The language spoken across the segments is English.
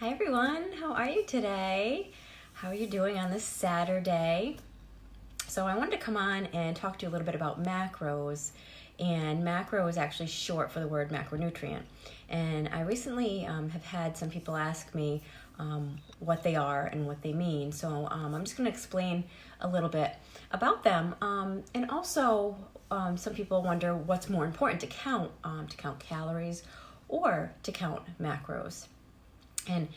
Hi everyone, how are you today? How are you doing on this Saturday? So I wanted to come on and talk to you a little bit about macros. And macro is actually short for the word macronutrient. And I recently have had some people ask me what they are and what they mean. So I'm just going to explain a little bit about them. And also some people wonder what's more important to count calories or to count macros. And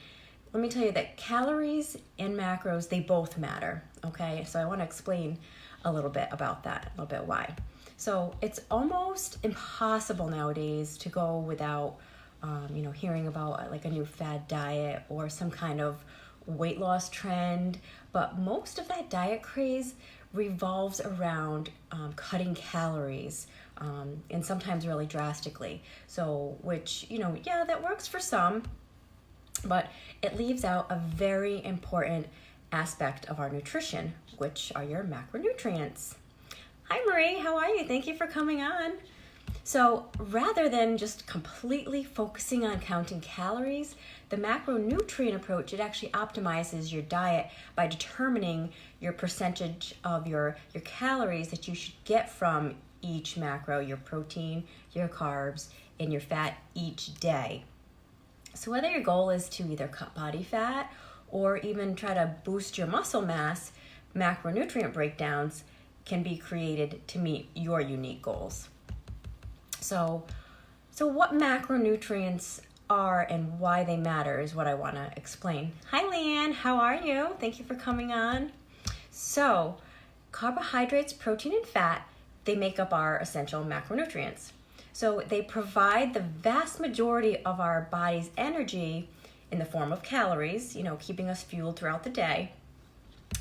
let me tell you that calories and macros, they both matter, okay? So I want to explain a little bit about that, a little bit why. So it's almost impossible nowadays to go without, hearing about like a new fad diet or some kind of weight loss trend. But most of that diet craze revolves around cutting calories and sometimes really drastically. So, which, that works for some, but it leaves out a very important aspect of our nutrition, which are your macronutrients. Hi Marie, how are you? Thank you for coming on. So rather than just completely focusing on counting calories, the macronutrient approach, it actually optimizes your diet by determining your percentage of your calories that you should get from each macro, your protein, your carbs, and your fat each day. So whether your goal is to either cut body fat or even try to boost your muscle mass, macronutrient breakdowns can be created to meet your unique goals. So what macronutrients are and why they matter is what I want to explain. Hi Leanne, how are you? Thank you for coming on. So carbohydrates, protein, and fat, they make up our essential macronutrients. So they provide the vast majority of our body's energy in the form of calories, keeping us fueled throughout the day.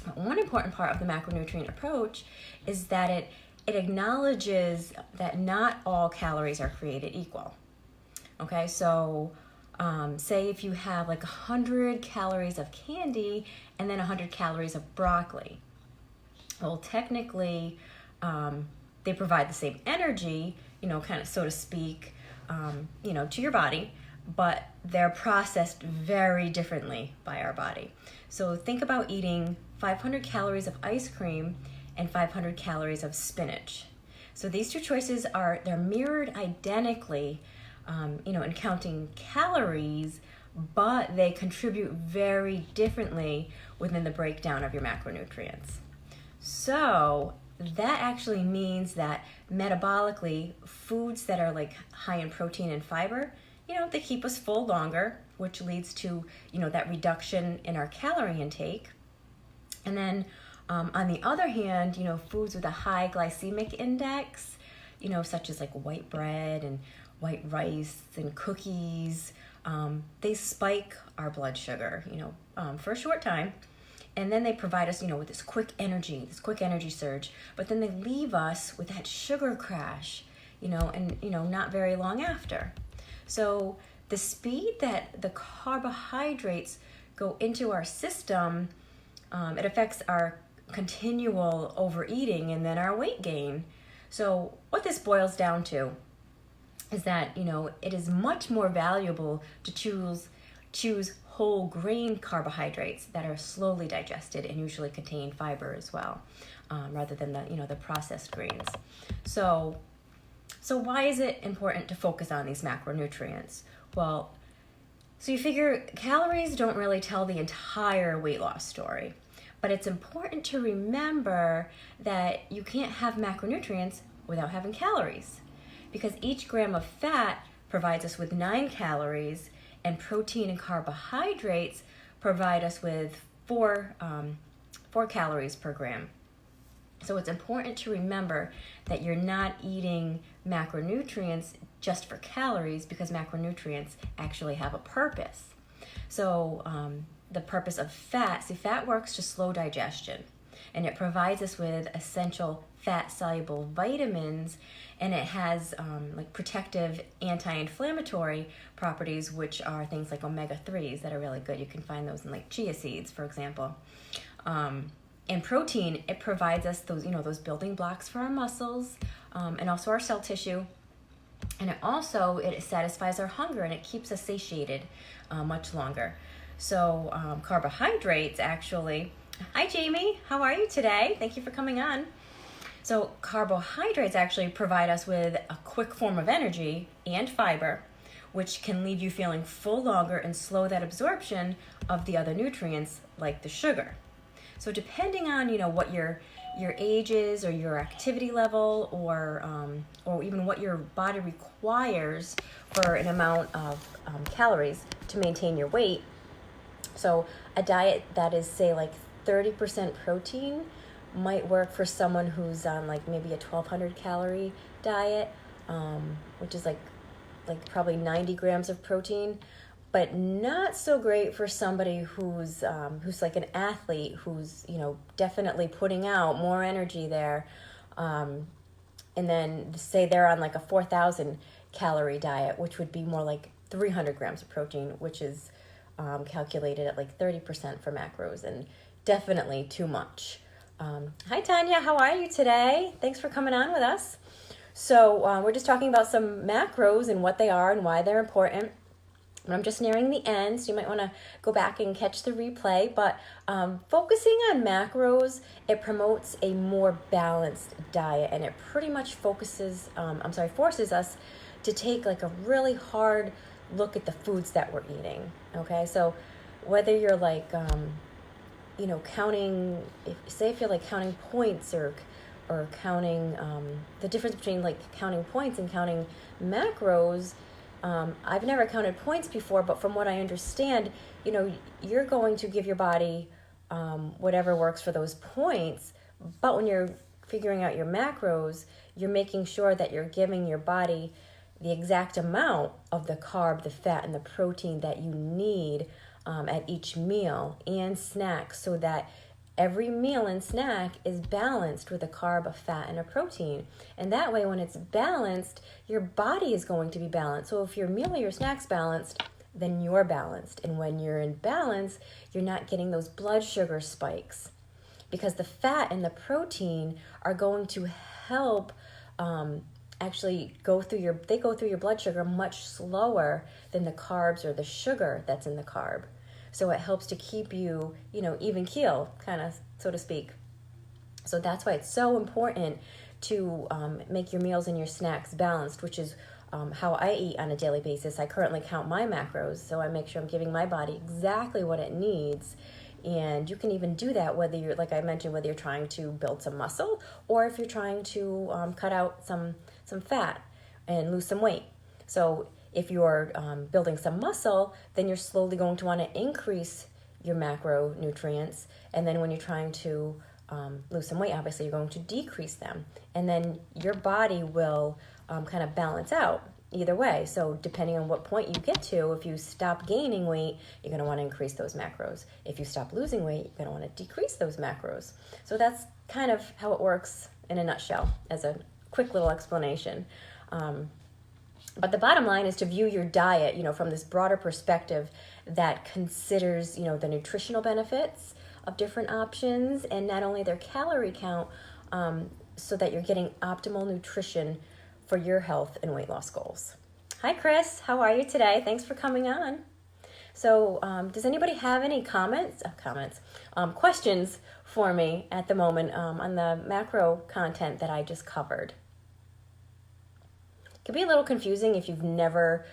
But one important part of the macronutrient approach is that it acknowledges that not all calories are created equal. Okay, so say if you have like 100 calories of candy and then 100 calories of broccoli. Well, technically, they provide the same energy, kind of so to speak, to your body, but they're processed very differently by our body. So think about eating 500 calories of ice cream and 500 calories of spinach. So these two choices they're mirrored identically, in counting calories, but they contribute very differently within the breakdown of your macronutrients. So that actually means that metabolically, foods that are like high in protein and fiber, they keep us full longer, which leads to, that reduction in our calorie intake. And then on the other hand, foods with a high glycemic index, such as like white bread and white rice and cookies, they spike our blood sugar, for a short time. And then they provide us, with this quick energy surge, but then they leave us with that sugar crash, and, not very long after. So the speed that the carbohydrates go into our system, it affects our continual overeating and then our weight gain. So what this boils down to is that, it is much more valuable to choose whole grain carbohydrates that are slowly digested and usually contain fiber as well, rather than the processed grains. So why is it important to focus on these macronutrients? Well, so you figure calories don't really tell the entire weight loss story, but it's important to remember that you can't have macronutrients without having calories, because each gram of fat provides us with 9 calories, and protein and carbohydrates provide us with 4 calories per gram. So it's important to remember that you're not eating macronutrients just for calories, because macronutrients actually have a purpose. So the purpose of fat works to slow digestion, and it provides us with essential fat-soluble vitamins, and it has like protective anti-inflammatory properties, which are things like omega-3s that are really good. You can find those in like chia seeds, for example. And protein, it provides us those building blocks for our muscles, and also our cell tissue. And it satisfies our hunger, and it keeps us satiated much longer. So carbohydrates actually, hi Jamie, how are you today? Thank you for coming on. So carbohydrates actually provide us with a quick form of energy and fiber, which can leave you feeling full longer and slow that absorption of the other nutrients like the sugar. So depending on what your age is, or your activity level, or even what your body requires for an amount of calories to maintain your weight. So a diet that is, say, like 30% protein might work for someone who's on like maybe a 1,200 calorie diet, which is like probably 90 grams of protein, but not so great for somebody who's like an athlete, who's definitely putting out more energy there, and then say they're on like a 4,000 calorie diet, which would be more like 300 grams of protein, which is calculated at like 30% for macros, and definitely too much. Hi Tanya, how are you today? Thanks for coming on with us. So we're just talking about some macros and what they are and why they're important. And I'm just nearing the end, so you might want to go back and catch the replay. But focusing on macros, it promotes a more balanced diet, and it pretty much forces us to take like a really hard look at the foods that we're eating. Okay, so whether you're like counting, if you're like counting points or counting the difference between like counting points and counting macros. I've never counted points before, but from what I understand, you're going to give your body whatever works for those points. But when you're figuring out your macros, you're making sure that you're giving your body the exact amount of the carb, the fat, and the protein that you need at each meal and snack, so that every meal and snack is balanced with a carb, a fat, and a protein. And that way, when it's balanced, your body is going to be balanced. So if your meal or your snack's balanced, then you're balanced. And when you're in balance, you're not getting those blood sugar spikes, because the fat and the protein are going to help actually go through your blood sugar much slower than the carbs or the sugar that's in the carb. So it helps to keep you, even keel, kind of, so to speak. So that's why it's so important to make your meals and your snacks balanced, which is how I eat on a daily basis. I currently count my macros, so I make sure I'm giving my body exactly what it needs. And you can even do that whether you're, like I mentioned, whether you're trying to build some muscle, or if you're trying to cut out some fat and lose some weight. So if you're building some muscle, then you're slowly going to want to increase your macronutrients. And then when you're trying to lose some weight, obviously you're going to decrease them. And then your body will kind of balance out either way. So depending on what point you get to, if you stop gaining weight, you're going to want to increase those macros. If you stop losing weight, you're going to want to decrease those macros. So that's kind of how it works in a nutshell, as a quick little explanation. But the bottom line is to view your diet, from this broader perspective that considers, the nutritional benefits of different options, and not only their calorie count, so that you're getting optimal nutrition for your health and weight loss goals. Hi, Chris. How are you today? Thanks for coming on. So does anybody have any questions for me at the moment on the macro content that I just covered? It can be a little confusing if you've never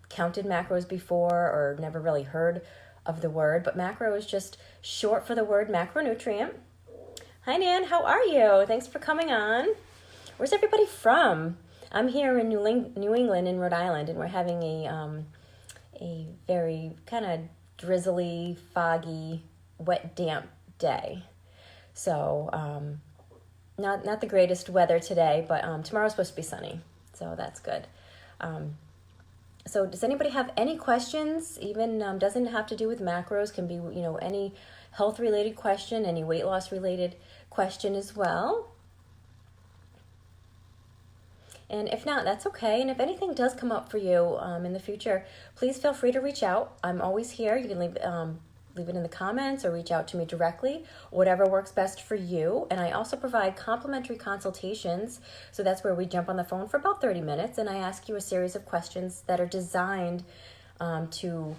counted macros before, or never really heard of the word, but macro is just short for the word macronutrient. Hi, Nan. How are you? Thanks for coming on. Where's everybody from? I'm here in New England in Rhode Island, and we're having a very kind of drizzly, foggy, wet, damp day. So not the greatest weather today, but tomorrow's supposed to be sunny, so that's good. So does anybody have any questions? Even doesn't have to do with macros, can be any health-related question, any weight loss-related question as well. And if not, that's okay. And if anything does come up for you in the future, please feel free to reach out. I'm always here. You can leave it in the comments or reach out to me directly, whatever works best for you. And I also provide complimentary consultations. So that's where we jump on the phone for about 30 minutes, and I ask you a series of questions that are designed to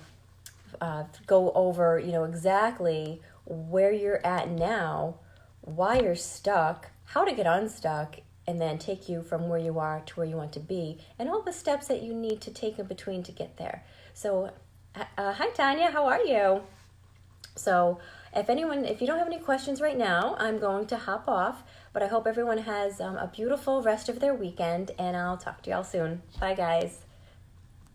go over, exactly where you're at now, why you're stuck, how to get unstuck, and then take you from where you are to where you want to be, and all the steps that you need to take in between to get there. So, hi Tanya, how are you? So, if you don't have any questions right now, I'm going to hop off, but I hope everyone has a beautiful rest of their weekend, and I'll talk to y'all soon. Bye, guys.